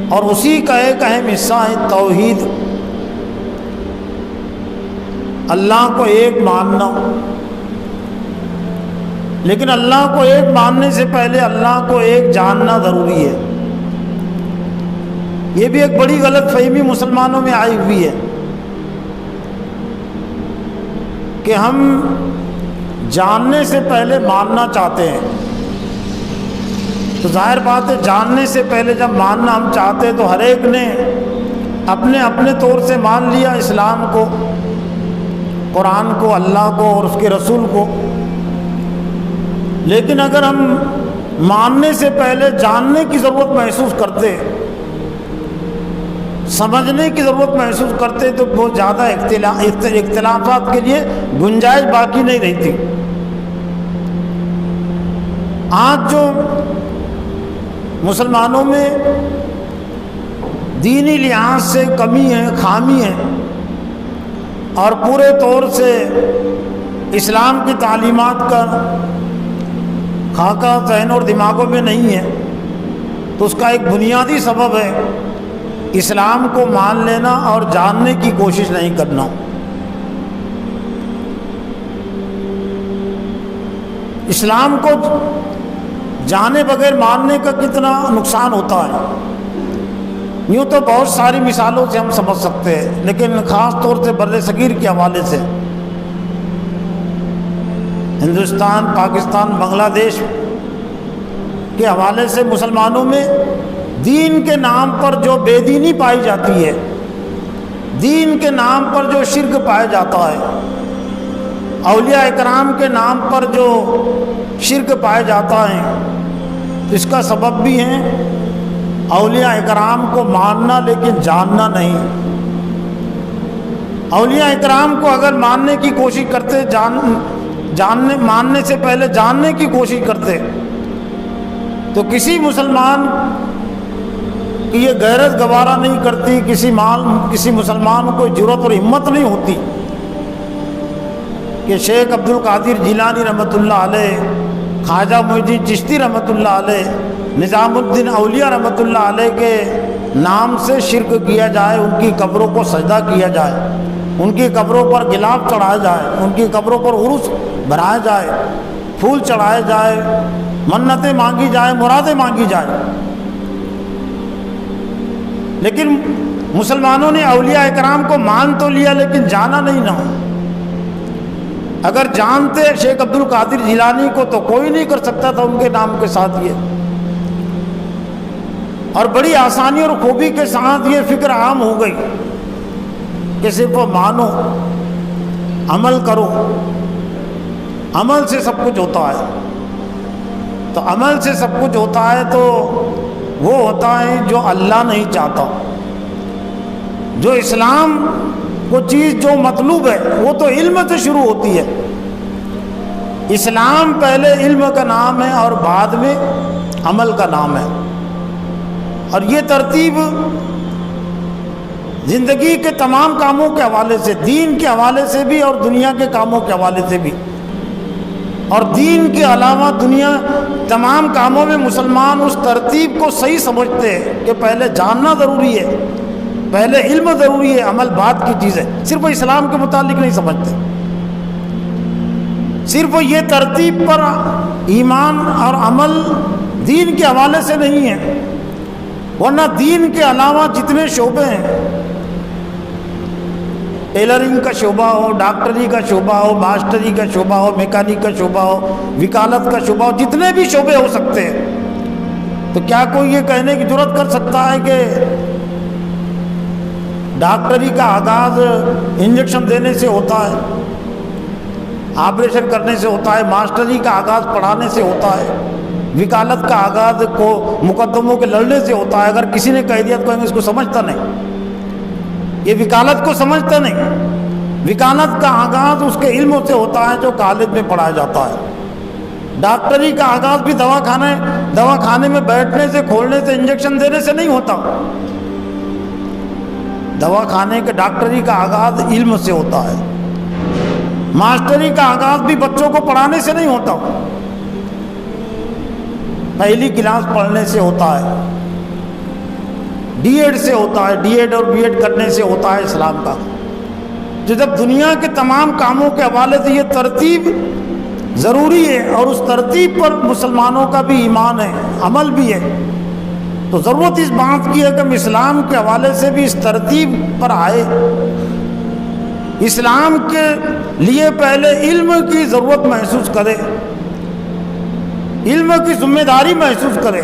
اور اسی کا ایک اہم حصہ ہے توحید، اللہ کو ایک ماننا۔ لیکن اللہ کو ایک ماننے سے پہلے اللہ کو ایک جاننا ضروری ہے۔ یہ بھی ایک بڑی غلط فہمی مسلمانوں میں آئی ہوئی ہے کہ ہم جاننے سے پہلے ماننا چاہتے ہیں۔ تو ظاہر بات ہے جاننے سے پہلے جب ماننا ہم چاہتے تو ہر ایک نے اپنے اپنے طور سے مان لیا اسلام کو، قرآن کو، اللہ کو اور اس کے رسول کو۔ لیکن اگر ہم ماننے سے پہلے جاننے کی ضرورت محسوس کرتے، سمجھنے کی ضرورت محسوس کرتے تو بہت زیادہ اختلافات کے لیے گنجائش باقی نہیں رہتی۔ آج جو مسلمانوں میں دینی لحاظ سے کمی ہے، خامی ہے، اور پورے طور سے اسلام کی تعلیمات کا خاکہ ذہن اور دماغوں میں نہیں ہے، تو اس کا ایک بنیادی سبب ہے اسلام کو مان لینا اور جاننے کی کوشش نہیں کرنا۔ اسلام کو جانے بغیر ماننے کا کتنا نقصان ہوتا ہے، یوں تو بہت ساری مثالوں سے ہم سمجھ سکتے ہیں، لیکن خاص طور سے بر صغیر کے حوالے سے، ہندوستان، پاکستان، بنگلہ دیش کے حوالے سے مسلمانوں میں دین کے نام پر جو بے دینی پائی جاتی ہے، دین کے نام پر جو شرک پایا جاتا ہے، اولیاء اکرام کے نام پر جو شرک پایا جاتا ہے، اس کا سبب بھی ہے اولیاء اکرام کو ماننا لیکن جاننا نہیں۔ اولیاء اکرام کو اگر ماننے کی کوشش کرتے، ماننے سے پہلے جاننے کی کوشش کرتے، تو کسی مسلمان کی یہ غیرت گوارا نہیں کرتی، کسی مسلمان کو جرأت اور ہمت نہیں ہوتی کہ شیخ عبد القادر جیلانی رحمۃ اللہ علیہ، خواجہ معین الدین چشتی رحمۃ اللہ علیہ، نظام الدین اولیاء رحمۃ اللہ علیہ کے نام سے شرک کیا جائے، ان کی قبروں کو سجدہ کیا جائے، ان کی قبروں پر غلاف چڑھایا جائے، ان کی قبروں پر عرس بھرایا جائے، پھول چڑھائے جائے، منتیں مانگی جائیں، مرادیں مانگی جائیں۔ لیکن مسلمانوں نے اولیاء اکرام کو مان تو لیا لیکن جانا نہیں نہ۔ اگر جانتے شیخ عبد القادر جیلانی کو تو کوئی نہیں کر سکتا تھا ان کے نام کے ساتھ یہ، اور بڑی آسانی اور خوبی کے ساتھ یہ فکر عام ہو گئی کہ صرف مانو، عمل کرو، عمل سے سب کچھ ہوتا ہے۔ تو عمل سے سب کچھ ہوتا ہے تو وہ ہوتا ہے جو اللہ نہیں چاہتا۔ جو اسلام کو چیز جو مطلوب ہے وہ تو علم سے شروع ہوتی ہے۔ اسلام پہلے علم کا نام ہے اور بعد میں عمل کا نام ہے، اور یہ ترتیب زندگی کے تمام کاموں کے حوالے سے، دین کے حوالے سے بھی اور دنیا کے کاموں کے حوالے سے بھی، اور دین کے علاوہ دنیا تمام کاموں میں مسلمان اس ترتیب کو صحیح سمجھتے ہیں کہ پہلے جاننا ضروری ہے، پہلے علم ضروری ہے، عمل بعد کی چیز ہے۔ صرف اسلام کے متعلق نہیں سمجھتے، صرف یہ ترتیب پر ایمان اور عمل دین کے حوالے سے نہیں ہے، ورنہ دین کے علاوہ جتنے شعبے ہیں، ٹیلرنگ کا شعبہ ہو، ڈاکٹری کا شعبہ ہو، ماسٹری کا شعبہ ہو، میکینک کا شعبہ ہو، وکالت کا شعبہ ہو، جتنے بھی شعبے ہو سکتے ہیں، تو کیا کوئی یہ کہنے کی جرأت کر سکتا ہے کہ ڈاکٹری کا آغاز انجیکشن دینے سے ہوتا ہے، آپریشن کرنے سے ہوتا ہے، ماسٹری کا آغاز پڑھانے سے ہوتا ہے، وکالت کا آغاز کو مقدموں کے لڑنے سے ہوتا ہے؟ اگر کسی نے کہہ دیا تو کہیں گے اس کو سمجھتا نہیں، یہ وکالت کو سمجھتا نہیں۔ وکالت کا آغاز اس کے علم سے ہوتا ہے جو کالج میں پڑھایا جاتا ہے۔ ڈاکٹری کا آغاز بھی دواخانے میں بیٹھنے سے، کھولنے سے، انجیکشن دینے سے نہیں ہوتا۔ دواخانے کے ڈاکٹری کا آغاز علم سے ہوتا ہے۔ ماسٹری کا آغاز بھی بچوں کو پڑھانے سے نہیں ہوتا، پہلی کلاس پڑھنے سے ہوتا ہے۔ ڈی ایڈ سے ہوتا ہے، ڈی ایڈ اور بی ایڈ کرنے سے ہوتا ہے اسلام کا۔ جو جب دنیا کے تمام کاموں کے حوالے سے یہ ترتیب ضروری ہے اور اس ترتیب پر مسلمانوں کا بھی ایمان ہے، عمل بھی ہے، تو ضرورت اس بات کی ہے کہ ہم اسلام کے حوالے سے بھی اس ترتیب پر آئے، اسلام کے لیے پہلے علم کی ضرورت محسوس کرے، علم کی ذمہ داری محسوس کرے،